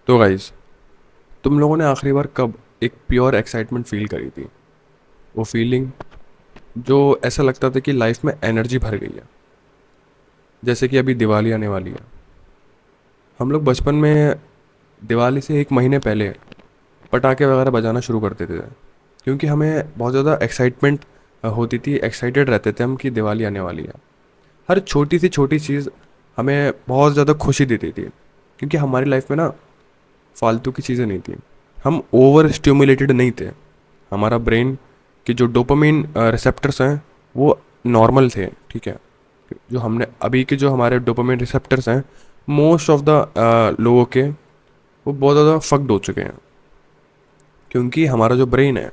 तो गाइस, तुम लोगों ने आखिरी बार कब एक प्योर एक्साइटमेंट फील करी थी? वो फीलिंग जो ऐसा लगता था कि लाइफ में एनर्जी भर गई है। जैसे कि अभी दिवाली आने वाली है। हम लोग बचपन में दिवाली से एक महीने पहले पटाखे वगैरह बजाना शुरू कर देते थे, क्योंकि हमें बहुत ज़्यादा एक्साइटमेंट होती थी, एक्साइटेड रहते थे हम कि दिवाली आने वाली है। हर छोटी सी छोटी चीज़ हमें बहुत ज़्यादा खुशी देती थी, क्योंकि हमारी लाइफ में ना फालतू की चीज़ें नहीं थी। हम ओवर स्टिमुलेटेड नहीं थे। हमारा ब्रेन के जो डोपामिन रिसेप्टर्स हैं वो नॉर्मल थे, ठीक है। जो हमने अभी के जो हमारे डोपामिन रिसेप्टर्स हैं, मोस्ट ऑफ द लोगों के वो बहुत ज़्यादा फक्ड हो चुके हैं, क्योंकि हमारा जो ब्रेन है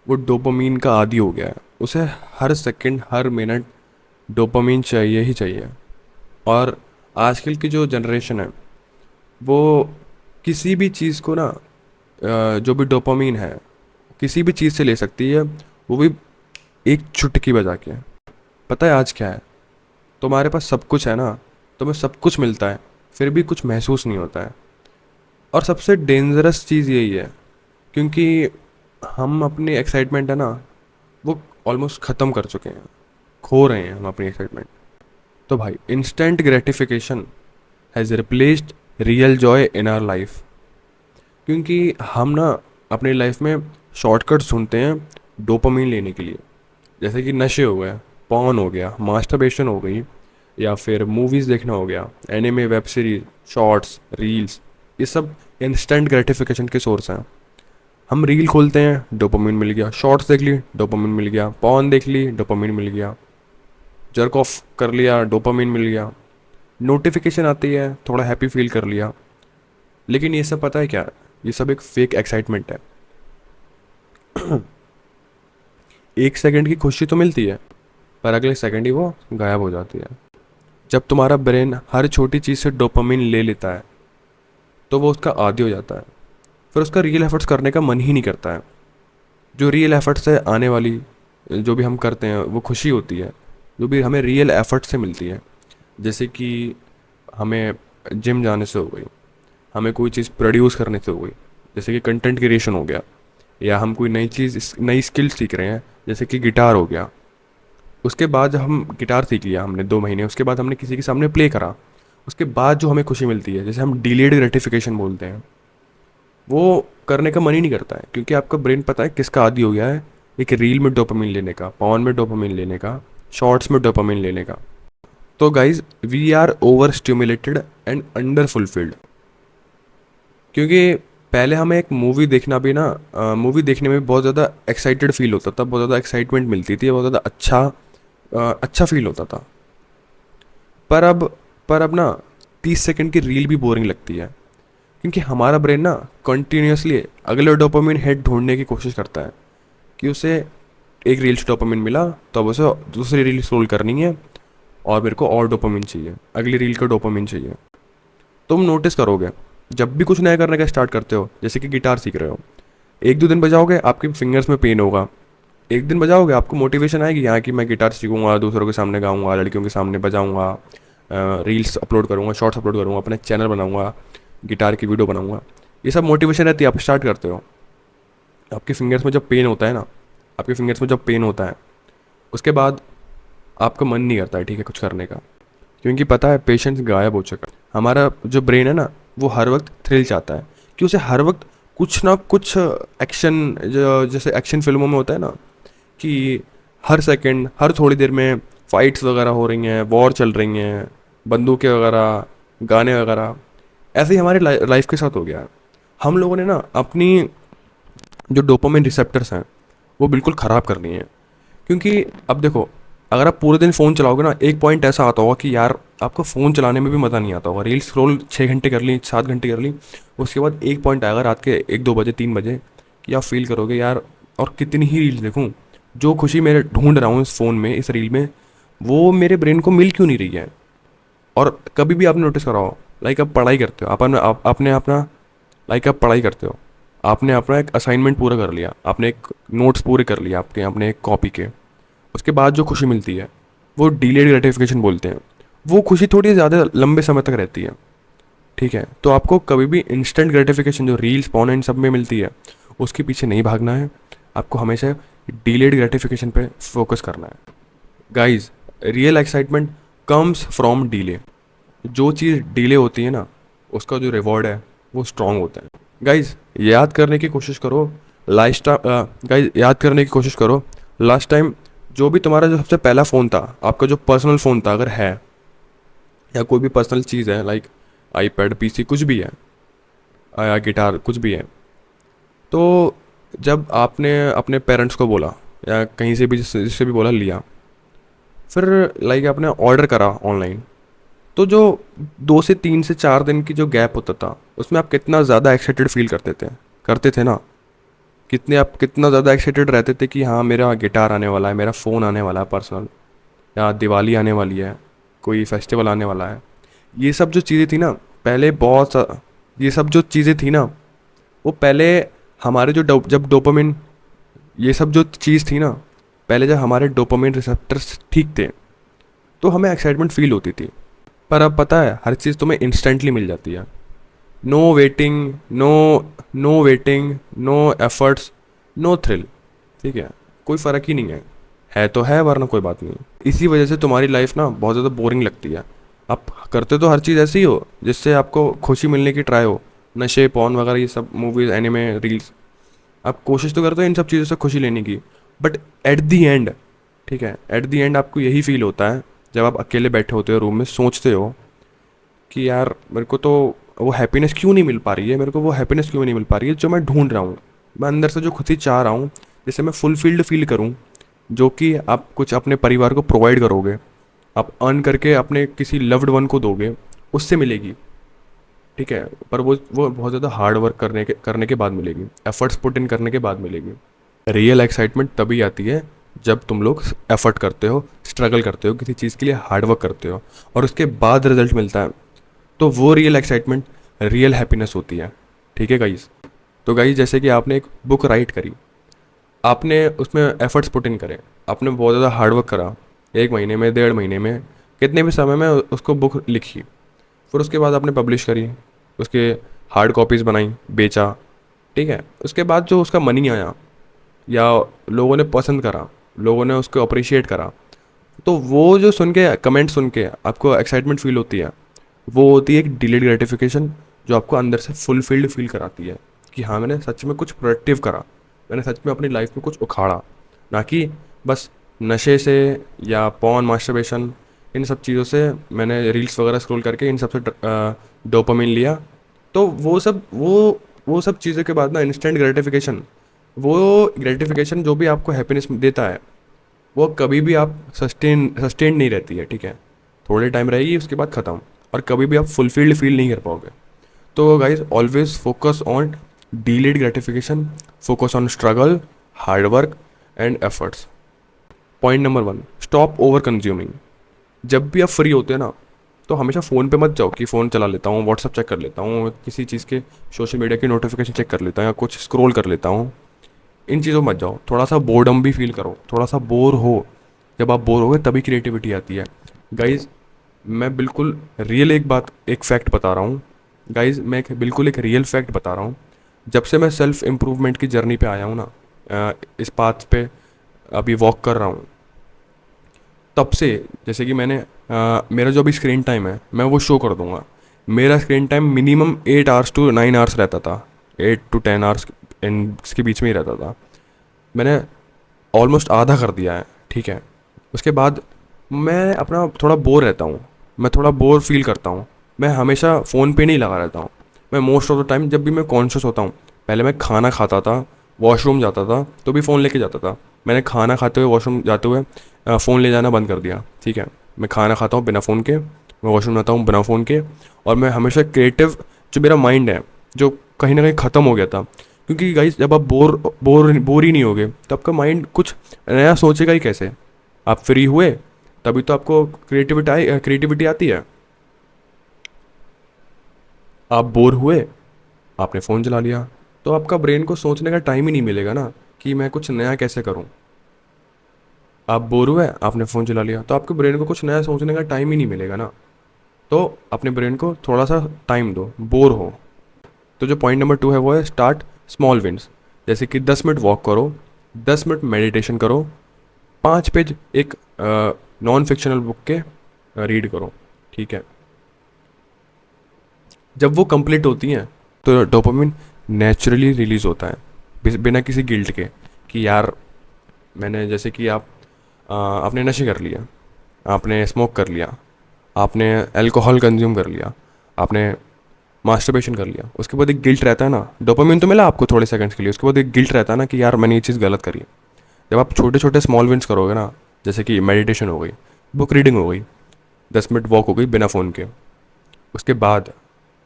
वो डोपामीन का आदी हो गया है। उसे हर सेकंड हर मिनट डोपामीन चाहिए ही चाहिए। और आजकल की जो जनरेशन है वो किसी भी चीज़ को ना जो भी डोपामीन है किसी भी चीज़ से ले सकती है, वो भी एक चुटकी बजा के। पता है आज क्या है? तुम्हारे पास सब कुछ है ना, तुम्हें सब कुछ मिलता है, फिर भी कुछ महसूस नहीं होता है। और सबसे डेंजरस चीज़ यही है, क्योंकि हम अपनी एक्साइटमेंट है ना वो ऑलमोस्ट ख़त्म कर चुके हैं, खो रहे हैं हम अपनी एक्साइटमेंट। तो भाई, instant gratification has replaced real joy in our life. क्योंकि हम ना अपनी लाइफ में शॉर्टकट ढूंढते हैं डोपामीन लेने के लिए। जैसे कि नशे हो गए, पॉर्न हो गया, मास्टरबेशन हो गई, या फिर मूवीज़ देखना हो गया, anime, web series, shorts, reels. ये सब इंस्टेंट ग्रेटिफिकेशन के सोर्स हैं। हम रील खोलते हैं, डोपामिन मिल गया, शॉर्ट्स देख ली, डोपामिन मिल गया, पॉर्न देख ली, डोपामिन मिल गया, जर्क ऑफ कर लिया, डोपामिन मिल गया, नोटिफिकेशन आती है, थोड़ा हैप्पी फील कर लिया। लेकिन ये सब पता है क्या? ये सब एक फेक एक्साइटमेंट है। एक सेकंड की खुशी तो मिलती है, पर अगले सेकंड ही वो गायब हो जाती है। जब तुम्हारा ब्रेन हर छोटी चीज़ से डोपामिन ले लेता है तो वो उसका आदी हो जाता है। फिर उसका रियल एफर्ट्स करने का मन ही नहीं करता है। जो रियल एफर्ट से आने वाली जो भी हम करते हैं वो खुशी होती है, जो भी हमें रियल एफर्ट से मिलती है। जैसे कि हमें जिम जाने से हो गई, हमें कोई चीज़ प्रोड्यूस करने से हो गई, जैसे कि कंटेंट क्रिएशन हो गया, या हम कोई नई चीज़ नई स्किल सीख रहे हैं, जैसे कि गिटार हो गया। उसके बाद जब हम गिटार सीख लिया हमने 2 महीने, उसके बाद हमने किसी के सामने प्ले करा, उसके बाद जो हमें खुशी मिलती है, जैसे हम डिलेड ग्रेटिफिकेशन बोलते हैं, वो करने का मन ही नहीं करता है, क्योंकि आपका ब्रेन पता है किसका आदी हो गया है? एक रील में डोपामिन लेने का, पॉर्न में डोपामिन लेने का, शॉर्ट्स में डोपामिन लेने का। तो guys, we are over stimulated and under fulfilled. क्योंकि पहले हमें एक मूवी देखना भी ना, मूवी देखने में भी बहुत ज़्यादा एक्साइटेड फील होता था, बहुत ज़्यादा एक्साइटमेंट मिलती थी, बहुत ज़्यादा अच्छा फील होता था। पर अब पर अब ना 30 सेकंड की रील भी बोरिंग लगती है, क्योंकि हमारा ब्रेन ना कंटिन्यूसली अगले डोपामिन हिट ढूंढने की कोशिश करता है कि उसे एक रील से डोपामिन मिला तो अब उसे दूसरी रील स्क्रॉल करनी है, और मेरे को और डोपामिन चाहिए, अगली रील का डोपामिन चाहिए। तुम नोटिस करोगे, जब भी कुछ नया करने का स्टार्ट करते हो, जैसे कि गिटार सीख रहे हो, 1-2 दिन बजाओगे आपके फिंगर्स में पेन होगा, एक दिन बजाओगे आपको मोटिवेशन आएगी यहाँ कि मैं गिटार सीखूंगा, दूसरों के सामने गाऊंगा, लड़कियों के सामने बजाऊंगा, रील्स अपलोड करूंगा, शॉर्ट्स अपलोड करूंगा, अपने चैनल बनाऊंगा, गिटार की वीडियो बनाऊंगा। ये सब मोटिवेशन रहती है, आप स्टार्ट करते हो। आपके फिंगर्स में जब पेन होता है ना, आपके फिंगर्स में जब पेन होता है, उसके बाद आपका मन नहीं करता है, ठीक है, कुछ करने का, क्योंकि पता है पेशेंस गायब हो चुका है। हमारा जो ब्रेन है ना वो हर वक्त थ्रिल चाहता है, कि उसे हर वक्त कुछ ना कुछ एक्शन, जैसे एक्शन फिल्मों में होता है ना, कि हर सेकंड हर थोड़ी देर में फाइट्स वगैरह हो रही हैं, वॉर चल रही हैं, बंदूकें वगैरह, गाने वगैरह। ऐसे ही हमारी लाइफ के साथ हो गया है। हम लोगों ने ना अपनी जो डोपामिन रिसेप्टर्स हैं वो बिल्कुल ख़राब कर लिए हैं। क्योंकि अब देखो, अगर आप पूरे दिन फ़ोन चलाओगे ना, एक पॉइंट ऐसा आता होगा कि यार आपको फ़ोन चलाने में भी मज़ा नहीं आता होगा। रील स्क्रॉल 6 घंटे कर ली, 7 घंटे कर ली, उसके बाद एक पॉइंट आएगा रात के 1-2 बजे, 3 बजे, कि आप फील करोगे यार और कितनी ही रील्स देखूँ, जो खुशी मेरे ढूंढ रहा हूँ इस फ़ोन में, इस रील में, वो मेरे ब्रेन को मिल क्यों नहीं रही है। और कभी भी आपने नोटिस करा हो, लाइक आप पढ़ाई करते हो, आपने अपना, लाइक आप पढ़ाई करते हो, आपने अपना एक असाइनमेंट पूरा कर लिया, आपने एक नोट्स पूरे कर लिया आपके अपने एक कॉपी के, उसके बाद जो खुशी मिलती है वो डिलेड ग्रेटिफिकेशन बोलते हैं। वो खुशी थोड़ी ज़्यादा लंबे समय तक रहती है, ठीक है, तो आपको कभी भी इंस्टेंट ग्रेटिफिकेशन जो रील्स पॉर्न इन सब में मिलती है उसके पीछे नहीं भागना है, आपको हमेशा डिलेड ग्रेटिफिकेशन पे फोकस करना है। Guys, real excitement comes from delay. जो चीज़ डिले होती है ना, उसका जो रिवॉर्ड है वो स्ट्रांग होता है। गाइस, याद करने की कोशिश करो लास्ट टाइम जो भी तुम्हारा जो सबसे पहला फ़ोन था, आपका जो पर्सनल फ़ोन था अगर है, या कोई भी पर्सनल चीज़ है लाइक आईपैड, पीसी, कुछ भी है, या गिटार, कुछ भी है, तो जब आपने अपने पेरेंट्स को बोला या कहीं से भी जिससे भी बोला लिया, फिर लाइक आपने ऑर्डर करा ऑनलाइन, तो जो 2 से 4 दिन की जो गैप होता था उसमें आप कितना ज़्यादा एक्साइटेड फील करते थे ना, कितना ज़्यादा एक्साइटेड रहते थे कि हाँ मेरा गिटार आने वाला है, मेरा फ़ोन आने वाला है पर्सनल, या दिवाली आने वाली है, कोई फेस्टिवल आने वाला है। ये सब जो चीज़ें थी ना पहले ये सब जो चीज़ें थी ना वो पहले हमारे जब डोपामिन, ये सब जो चीज़ थी ना पहले जब हमारे डोपामिन रिसेप्टर्स ठीक थे तो हमें एक्साइटमेंट फील होती थी। पर अब पता है हर चीज़ तुम्हें इंस्टेंटली मिल जाती है। No waiting, no waiting, no efforts, no thrill. ठीक है, कोई फ़र्क ही नहीं है तो है, वरना कोई बात नहीं। इसी वजह से तुम्हारी लाइफ ना बहुत ज़्यादा बोरिंग लगती है। आप करते तो हर चीज़ ऐसी ही हो जिससे आपको खुशी मिलने की ट्राई हो, नशे, पॉर्न वगैरह, ये सब मूवीज़, एनिमे, रील्स, आप कोशिश तो करते हो इन सब चीज़ों से खुशी लेने की, बट एट दी एंड, ठीक है, एट दी एंड आपको यही फील होता है जब आप अकेले बैठे होते हो रूम में, सोचते हो कि यार मेरे को तो वो हैप्पीनेस क्यों नहीं मिल पा रही है, मेरे को वो हैप्पीनेस क्यों नहीं मिल पा रही है जो मैं ढूंढ रहा हूँ, मैं अंदर से जो खुशी चाह रहा हूँ, जिससे मैं फुलफिल्ड फील करूँ, जो कि आप कुछ अपने परिवार को प्रोवाइड करोगे, आप अर्न करके अपने किसी लव्ड वन को दोगे, उससे मिलेगी। ठीक है, पर वो बहुत ज़्यादा हार्ड वर्क करने के बाद मिलेगी, एफर्ट्स पुट इन करने के बाद मिलेगी। रियल एक्साइटमेंट तभी आती है जब तुम लोग एफर्ट करते हो, स्ट्रगल करते हो, किसी चीज़ के लिए हार्ड वर्क करते हो और उसके बाद रिजल्ट मिलता है, तो वो रियल एक्साइटमेंट, रियल हैप्पीनेस होती है। ठीक है गाइस, तो गाइस जैसे कि आपने एक बुक राइट करी, आपने उसमें एफर्ट्स पुट इन करे, आपने बहुत ज़्यादा हार्ड वर्क करा, 1 महीने में, 1.5 महीने में, कितने भी समय में उसको बुक लिखी, फिर उसके बाद आपने पब्लिश करी, उसके हार्ड कॉपीज़ बनाई, बेचा। ठीक है, उसके बाद जो उसका मनी आया या लोगों ने पसंद करा, लोगों ने उसको अप्रिशिएट करा, तो वो जो सुन के, कमेंट सुन के आपको एक्साइटमेंट फील होती है, वो होती है एक डिलेड ग्रेटिफिकेशन जो आपको अंदर से फुलफिल्ड फील कराती है कि हाँ मैंने सच में कुछ प्रोडक्टिव करा, मैंने सच में अपनी लाइफ में कुछ उखाड़ा, ना कि बस नशे से या पॉर्न, मास्टरबेशन, इन सब चीज़ों से, मैंने रील्स वगैरह स्क्रॉल करके इन सब से डोपामिन लिया। तो वो सब चीज़ों के बाद ना इंस्टेंट ग्रेटिफिकेशन, वो ग्रेटिफिकेशन जो भी आपको हैप्पीनेस देता है वो कभी भी आप सस्टेन नहीं रहती है। ठीक है, थोड़े टाइम रहेगी, उसके बाद ख़त्म, और कभी भी आप फुलफिल्ड फील नहीं कर पाओगे। तो guys, always focus on delayed gratification, focus on struggle, hard work and efforts. Point number 1, stop over consuming. जब भी आप फ्री होते हैं ना, तो हमेशा फ़ोन पे मत जाओ कि फ़ोन चला लेता हूँ, व्हाट्सअप चेक कर लेता हूँ, किसी चीज़ के सोशल मीडिया की नोटिफिकेशन चेक कर लेता हूँ, या कुछ स्क्रॉल कर लेता हूँ। इन चीज़ों में मत जाओ, थोड़ा सा बोर्डम भी फील करो, थोड़ा सा बोर हो। जब आप बोर होगे तभी क्रिएटिविटी आती है। गाइज़, मैं बिल्कुल रियल एक फैक्ट बता रहा हूँ। गाइज़, मैं बिल्कुल एक रियल फैक्ट बता रहा हूँ। जब से मैं सेल्फ इम्प्रूवमेंट की जर्नी पे आया हूँ ना, इस पाथ पे अभी वॉक कर रहा हूँ, तब से, जैसे कि मेरा जो अभी स्क्रीन टाइम है मैं वो शो कर दूंगा। मेरा screen time minimum 8 hours to 9 hours रहता था, 8 to 10 आवर्स इसके बीच में ही रहता था। मैंने ऑलमोस्ट आधा कर दिया है। ठीक है, उसके बाद मैं अपना थोड़ा बोर रहता हूँ, मैं थोड़ा बोर फील करता हूँ, मैं हमेशा फ़ोन पे नहीं लगा रहता हूँ। मैं मोस्ट ऑफ द टाइम जब भी मैं कॉन्शियस होता हूँ, पहले मैं खाना खाता था, वॉशरूम जाता था तो भी फ़ोन लेके जाता था। मैंने खाना खाते हुए, वॉशरूम जाते हुए फ़ोन ले जाना बंद कर दिया। ठीक है, मैं खाना खाता हूँ बिना फ़ोन के, मैं वॉशरूम जाता हूँ बिना फ़ोन के, और मैं हमेशा क्रिएटिव, जो मेरा माइंड है जो कहीं ना कहीं ख़त्म हो गया था। क्योंकि गाइस, जब आप बोर ही नहीं होगे तो आपका माइंड कुछ नया सोचेगा ही कैसे। आप फ्री हुए तभी तो आपको क्रिएटिविटी आती है। आप बोर हुए, आपने फ़ोन चला लिया, तो आपका ब्रेन को सोचने का टाइम ही नहीं मिलेगा ना कि मैं कुछ नया कैसे करूं। आप बोर हुए, आपने फ़ोन चला लिया, तो आपके ब्रेन को कुछ नया सोचने का टाइम ही नहीं मिलेगा ना। तो अपने ब्रेन को थोड़ा सा टाइम दो, बोर हो। तो जो पॉइंट नंबर 2 है वो है स्टार्ट स्मॉल विंस। जैसे कि 10 मिनट वॉक करो, 10 मिनट मेडिटेशन करो, 5 पेज एक नॉन फिक्शनल बुक के रीड करो, ठीक है। जब वो कंप्लीट होती हैं तो डोपामिन नेचुरली रिलीज होता है, बिना किसी गिल्ट के कि यार मैंने, जैसे कि आपने नशे कर लिया, आपने स्मोक कर लिया, आपने अल्कोहल कंज्यूम कर लिया, आपने मास्टरबेशन कर लिया, उसके बाद एक गिल्ट रहता है ना। डोपामिन तो मिला आपको थोड़े सेकंड्स के लिए, उसके बाद एक गिल्ट रहता है ना कि यार मैंने ये चीज़ गलत करी है। जब आप छोटे छोटे स्मॉल विन्स करोगे ना, जैसे कि मेडिटेशन हो गई, बुक रीडिंग हो गई, 10 मिनट वॉक हो गई बिना फ़ोन के, उसके बाद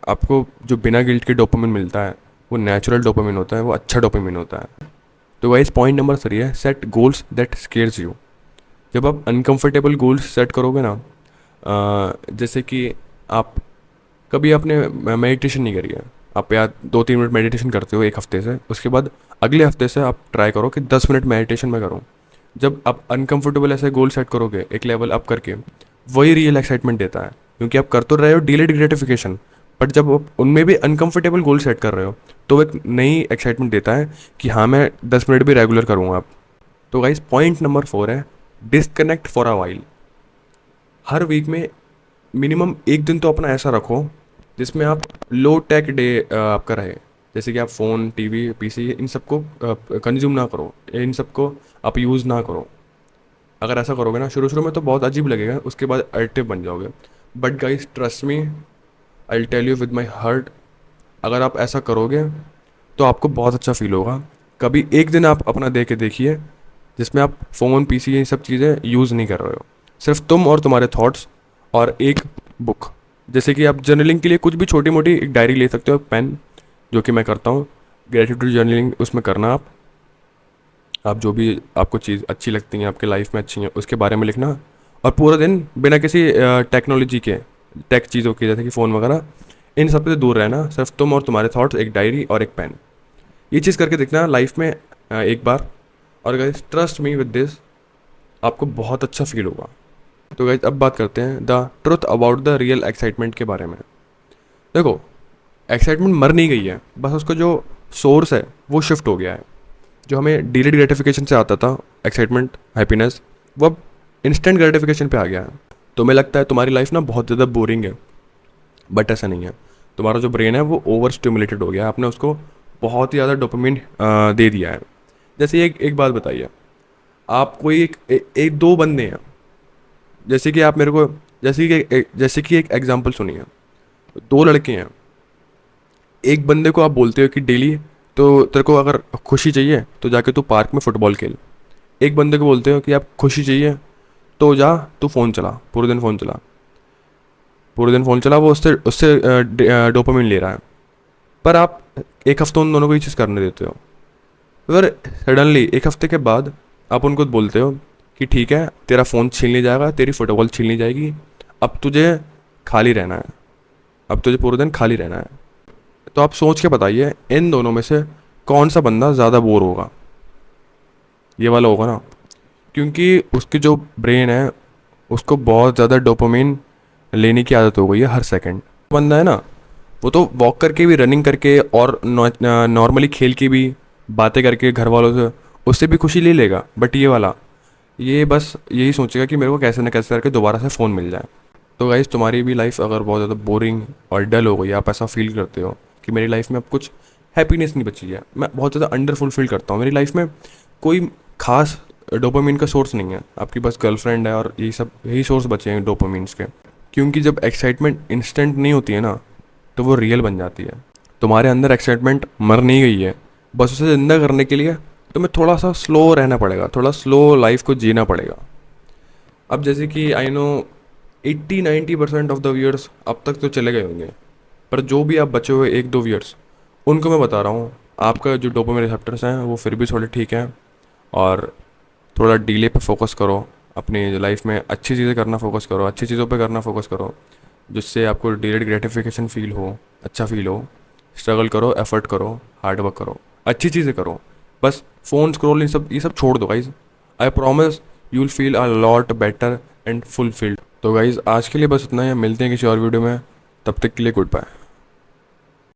आपको जो बिना गिल्ट के डोपामिन मिलता है वो नेचुरल डोपामिन होता है, वो अच्छा डोपामिन होता है। तो वाइस पॉइंट नंबर 3 है set goals that scares you. जब आप अनकंफर्टेबल गोल्स सेट करोगे ना, जैसे कि आप कभी आपने मेडिटेशन नहीं करी है, आप या 2-3 मिनट मेडिटेशन करते हो एक हफ्ते से, उसके बाद अगले हफ्ते से आप ट्राई करो कि 10 मिनट मेडिटेशन में करो। जब आप अनकंफर्टेबल ऐसे गोल सेट करोगे एक लेवल अप करके, वही रियल एक्साइटमेंट देता है, क्योंकि आप कर तो रहे हो डिलेड ग्रेटिफिकेशन, बट जब आप उनमें भी अनकंफर्टेबल गोल सेट कर रहे हो तो वो एक नई एक्साइटमेंट देता है कि हाँ मैं 10 मिनट भी रेगुलर करूँगा अब। तो गाइस पॉइंट नंबर 4 है डिस्कनेक्ट फॉर अ वाइल। हर वीक में मिनिमम एक दिन तो अपना ऐसा रखो जिसमें आप लो टेक डे आपका रहे। जैसे कि आप फ़ोन, टीवी, पीसी इन सबको कंज्यूम ना करो, इन सबको आप यूज़ ना करो। अगर ऐसा करोगे ना, शुरू शुरू में तो बहुत अजीब लगेगा, उसके बाद एडिक्टिव बन जाओगे। But guys trust me, I tell you with my heart, अगर आप ऐसा करोगे तो आपको बहुत अच्छा फील होगा। कभी एक दिन आप अपना दे के देखिए जिसमें आप फ़ोन, पीसी ये सब चीज़ें यूज़ नहीं कर रहे हो, सिर्फ तुम और तुम्हारे थॉट्स और एक बुक। जैसे कि आप जर्नलिंग के लिए कुछ भी छोटी मोटी एक डायरी ले सकते हो, एक पेन, जो कि मैं करता हूँ। ग्रेटिट्यूड जर्नलिंग उसमें करना आप जो भी आपको चीज़ अच्छी लगती हैं, आपके लाइफ में अच्छी हैं, उसके बारे में लिखना। और पूरा दिन बिना किसी टेक्नोलॉजी के, टेक चीज़ों के जैसे कि फ़ोन वगैरह, इन सब से दूर रहना, सिर्फ तुम और तुम्हारे थॉट्स, एक डायरी और एक पेन। ये चीज़ करके देखना लाइफ में एक बार, और guys trust me with this, आपको बहुत अच्छा फील होगा। तो गाइस अब बात करते हैं the truth about the real excitement के बारे में। देखो, एक्साइटमेंट मर नहीं गई है, बस उसका जो सोर्स है वो शिफ्ट हो गया है। जो हमें डिलेड ग्रेटिफिकेशन से आता था एक्साइटमेंट, हैप्पीनेस, वो अब इंस्टेंट ग्रेटिफिकेशन पे आ गया है। तुम्हें लगता है तुम्हारी लाइफ ना बहुत ज़्यादा बोरिंग है, बट ऐसा नहीं है। तुम्हारा जो ब्रेन है वो ओवर स्टिमुलेटेड हो गया है, आपने उसको बहुत ही ज़्यादा डोपामिन दे दिया है। जैसे एक बात बताइए, आप कोई एक दो बंदे हैं, जैसे कि आप मेरे को, जैसे कि एक एग्जांपल सुनिए। दो लड़के हैं, एक बंदे को आप बोलते हो कि डेली, तो तेरे को अगर खुशी चाहिए तो जाके तू पार्क में फुटबॉल खेल। एक बंदे को बोलते हो कि आप खुशी चाहिए तो जा तू फ़ोन चला, पूरे दिन फ़ोन चला, पूरे दिन फ़ोन चला, वो उससे उससे डोपामिन ले रहा है। पर आप एक हफ्ता उन दोनों को ये चीज़ करने देते हो, फिर सडनली एक हफ्ते के बाद आप उनको बोलते हो कि ठीक है तेरा फ़ोन छीन लिया जाएगा, तेरी फुटबॉल छीन ली जाएगी, अब तुझे खाली रहना है, अब तुझे पूरे दिन खाली रहना है। तो आप सोच के बताइए इन दोनों में से कौन सा बंदा ज़्यादा बोर होगा? ये वाला होगा ना, क्योंकि उसकी जो ब्रेन है उसको बहुत ज़्यादा डोपामिन लेने की आदत हो गई है हर सेकंड। बंदा है ना, वो तो वॉक करके भी, रनिंग करके और नॉर्मली खेल के भी, बातें करके घर वालों से, उससे भी खुशी ले लेगा। बट ये वाला, ये बस यही सोचेगा कि मेरे को कैसे ना कैसे करके दोबारा से फ़ोन मिल जाए। तो गाइज़ तुम्हारी भी लाइफ अगर बहुत ज़्यादा बोरिंग और डल हो गई, आप ऐसा फील करते हो कि मेरी लाइफ में अब कुछ हैप्पीनेस नहीं बची है, मैं बहुत ज़्यादा अंडर फुलफिल करता हूँ, मेरी लाइफ में कोई खास डोपामिन का सोर्स नहीं है, आपकी बस गर्लफ्रेंड है और यही सोर्स बचे हैं डोपामिन्स के। क्योंकि जब एक्साइटमेंट इंस्टेंट नहीं होती है ना, तो वो रियल बन जाती है। तुम्हारे अंदर एक्साइटमेंट मर नहीं गई है, बस उसे ज़िंदा करने के लिए तुम्हें थोड़ा सा स्लो रहना पड़ेगा, थोड़ा स्लो लाइफ को जीना पड़ेगा। अब जैसे कि I know 80-90% of the viewers अब तक तो चले गए होंगे, पर जो भी आप बचे हुए 1-2 व्यूअर्स, उनको मैं बता रहा हूँ, आपका जो डोपामिन रिसेप्टर्स हैं वो फिर भी थोड़े ठीक हैं, और थोड़ा डीले पे फोकस करो, अपनी लाइफ में अच्छी चीज़ें करना फोकस करो, अच्छी चीज़ों पे करना फोकस करो, जिससे आपको डिलेड ग्रेटिफिकेशन फील हो, अच्छा फील हो। स्ट्रगल करो, एफर्ट करो, हार्ड वर्क करो, अच्छी चीज़ें करो। बस फ़ोन स्क्रॉल ये सब छोड़ दो guys. I promise you will feel a lot better and fulfilled. तो गाइज़ आज के लिए बस इतना ही, मिलते हैं किसी और वीडियो में, तब तक के लिए गुड बाय।